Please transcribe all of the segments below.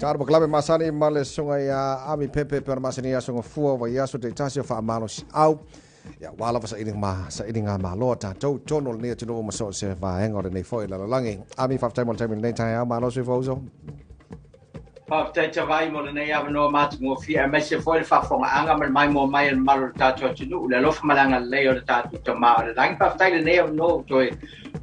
Cara baklabe masani male sunga ya Ami Pepe per masani ya sunga fua wa ya so te tasio fa malo au ya wala fa sa ini nga malo ta to tono ne tino ma so se va hengo ne foi la langi Ami fa time ne tai malo se fozo Te te vai mo nei ava no matu mo fia me se foi fa fonga anga mai mo mai malo tatou tinu le lof malanga le o tatou te ma le lang pa tai nei ava no toi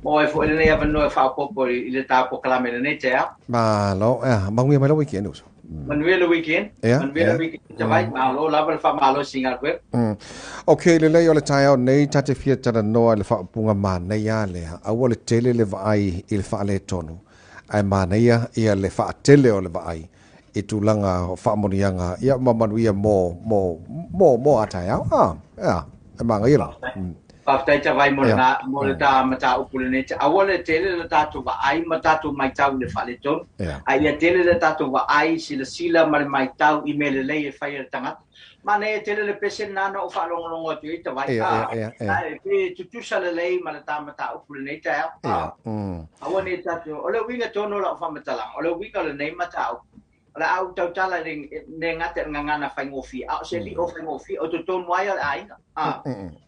mo e foi nei ava no fa popo ile ta po kala me nei te ma lo ma ngi mai lo weekend uso Manuel weekend Manuel weekend te vai ma lo la fa malo singa kwe okay le o le tai o nei tate fia tana no le fa punga ma nei ya le a wo le tele le vai il faaletonu ai ma nei ia le fa tele o le vai e tulanga fa monianga ia mamanuia mo ataya e manga ila Paftai te vai mo le ta mata upulene te awole tele le tatu va ai matatu maitau le faaletonu ai ia tele le tatu va ai sila ma le maitau i me lelei e faia le tagata mana e tele le pese nana o faalongolongo atu i te vai ai pe tutusa lelei ma le ta mata upulene te awone tatu o le winga tono la fa matalang o le winga le nei matau la au tau tala ne ngate ngana fai ngofi a se li o fai ngofi o to ton wai ala ai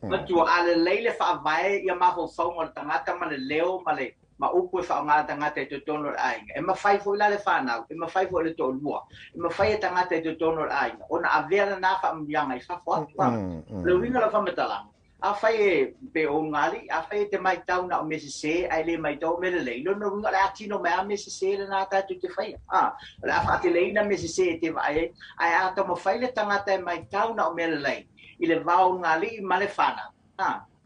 ma tu ala leile fa vai ia ma fo fo mo tangata ma le leo ma upu fa nga tangata to ton ai e ma fai fo la le fa na e ma fai fo le to lua e ma fai tangata to ton ai ona avela na fa mbianga i fa fo le winga la fa metala a fai pe o ngali a fai te mai tau na o mesese ai le mai tau me le leilo no nga la tino me a mesese le na ta tu te fai la faateleina mesese te vai ai a to mo fai le tangata mai tau na o me le lei i le vau ngali ma le fana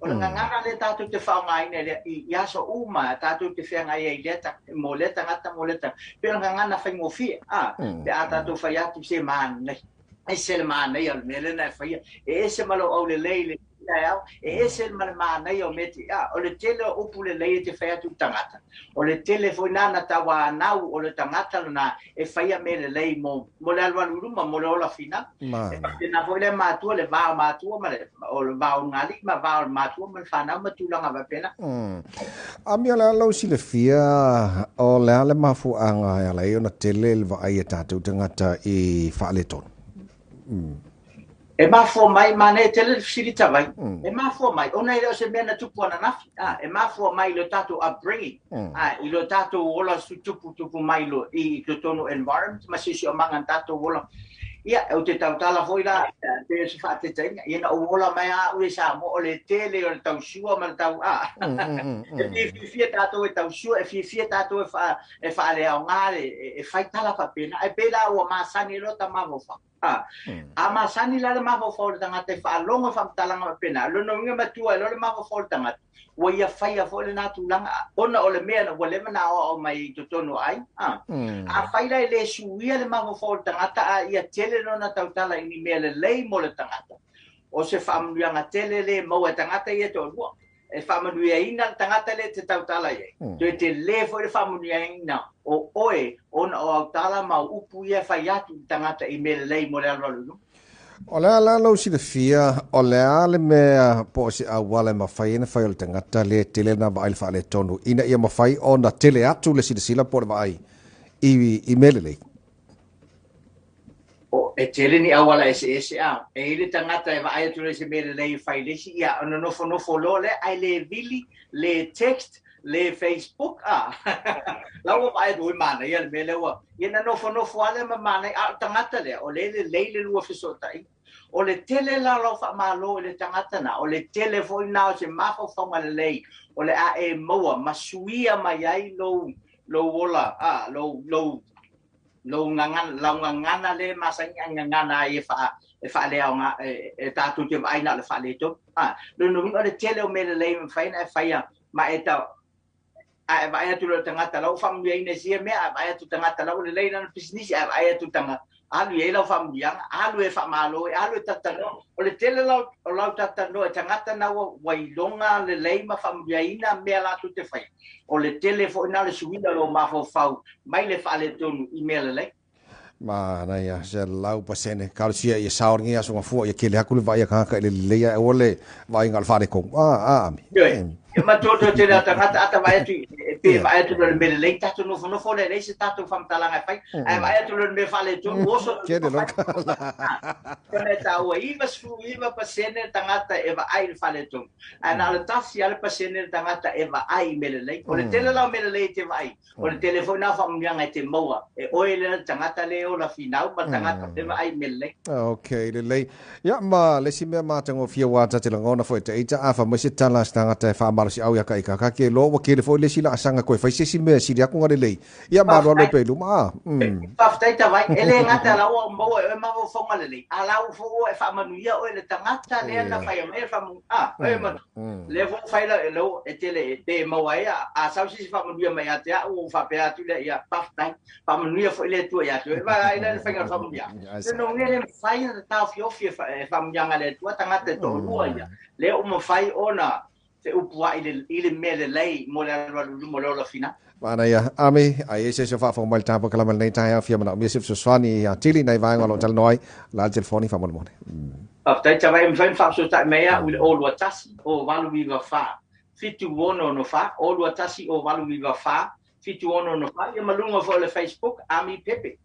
o le nganga le tatu te fa ngai ne ia so uma tatu te fa ngai ai le ta mo le tangata mo le ta pe nganga na fai mo fi pe a tatu fai atu se man ai se man nei al me le na fai e se malo o le lei e ese mana io metti o le tele oppure lei te fai tu tagata o le telefonana na tawa nau o le tagata na e fai a me lei mo le alwalu ma mo le ola fina e na foi le matua le va matua ma o le va ngali ma va matua ma fana ma tu langa va pena a mi la lo si le fia o le ale mafu anga ya le ona tele le va ai tatu tagata i faaletonu e ma fo mai mane tele siri tavai e ma fo mai ona ile se mena tupu ana nafi e ma fo mai lo tato upbringing i lo tato ola su tupu mai lo i to tono environment ma si o manga tato ola ia o te tautala foi la te se fa te tenga ina o ola mai a u sa mo o le tele o le tau sua ma le tau e fi tato e tau sua e fi tato e fa le au ngale e fai tala fa pena e pela o ma sani lo ta ma vo fa ama sani la ma vo fa tanga te fa longo fa talanga pena lo no nga matua lo ma vo fa tanga o ia fai a fo le natu langa ona o le mea na o le mana o mai to tono ai a fai la le suia le ma vo fa tanga a ia tele no na tautala ini mea le lei mo le tangata o se whamuanga tele le mo e tangata ia to lua e whamuia ina tangata le te tautala ia to te le fo le whamuia ina o oe ona o autala ma upu ia whai atu tangata i mea le lei mo le alwalu o le ala lo si le fia o le ale mea po si a wale ma fai ina fai o le tangata le tele na va il faaletonu ina ia ma fai o na tele atu le sila po le vai i mea le lei e tele ni awala ese e ile tangata e vai tu se me le fai le si ia no no lo le ai le vili le text le Facebook la o vai do mana ia me le wa ia no ale ma mana tangata le o le lu fisotai o le tele la lo fa malo le tangata na o le telefone na se ma fo fa le lei o le a e moa masuia mai ai lo ola lo ngangana le masanya ngangana e fa le nga e tatu te ai na le fa le to lo no le tele o me le fa ina fa ia ma eta ai vai tu le tangata lo fa mi ina sia me ai tu tangata lo le le na business ai tu tanga alu e lo fa mi alu e fa malo alu tatano o le tele lo tatano e tangata na wai longa le le ma fa mi ina me la tu te fa o le telefone na le suina lo ma fa mai le faaletonu email le ma na ya se lau pasene kalsia ia saor ngia so fu ia kele hakule vai ka ka le le ole vai ngal fale ko ami e ma toto te la tangata ata vai tu pe ma e tu le lelei tatou no fo lelei se tatou famtalanga fai ai ma e tu le faaletonu oso ke de lo Kone tau iwa pasene tagata e vaai le faaletonu. Ana le tasi ale pasene le tagata e vaai me lelei. O le tele lau me lelei te vaai. O le telefona faamulianga e te maua. E oe le tagata le o la finau ma tagata e vaai me lelei. Okay, lelei. Ya ma le si me matango fia wata te langona fo te ita afa mo se tala tagata e faamalo si au ya ka ika ka ke lo wa ke le fo le sila asanga ko fa si me si dia ko ngale lei. Ya ma lo le pelu ma. Paftai ta vai ele ngata la o mo e ma fo fonga lelei. Ala o fo e faamanuia o le tagata le na faia me famu e ma le fo faila e lo e tele te maua ia a sau si faamanuia mai ate o fa pe atu le ia paftai faamanuia fo le tu ia tu e va ile fainga faamanuia. No ngere faia ta fiofi faamanuia le tu tagata to lua ia. Le o mo fai ona te upua ile me lelei mo le mo lo fina. Mana ya Ami ai se so fa fo mal tampo kala mal nei tai fia mana mi se so swani ya tili nei vai ngalo tal noi la telefoni fa mo mo. After ta vai mfen fa so ta mea ul all watasi o valu viva fa. Fitu wono no fa all watasi o valu viva fa. Fitu wono no fa ya malunga fo le Facebook Ami Pepe.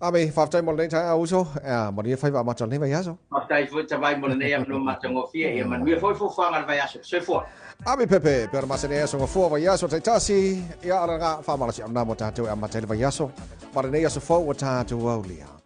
Ami fa tai mo nei tai au so mo ni fa va ma tal nei vai aso. After fo ta vai mo nei no matango fia e man vi fo fa ngal vai aso. Se fo. Ami Pepe per masene so fo vai aso tai tasi ya ara fa ma si amna mo ta tu amma tai vai aso. Ma nei aso fo wa ta tu aulia.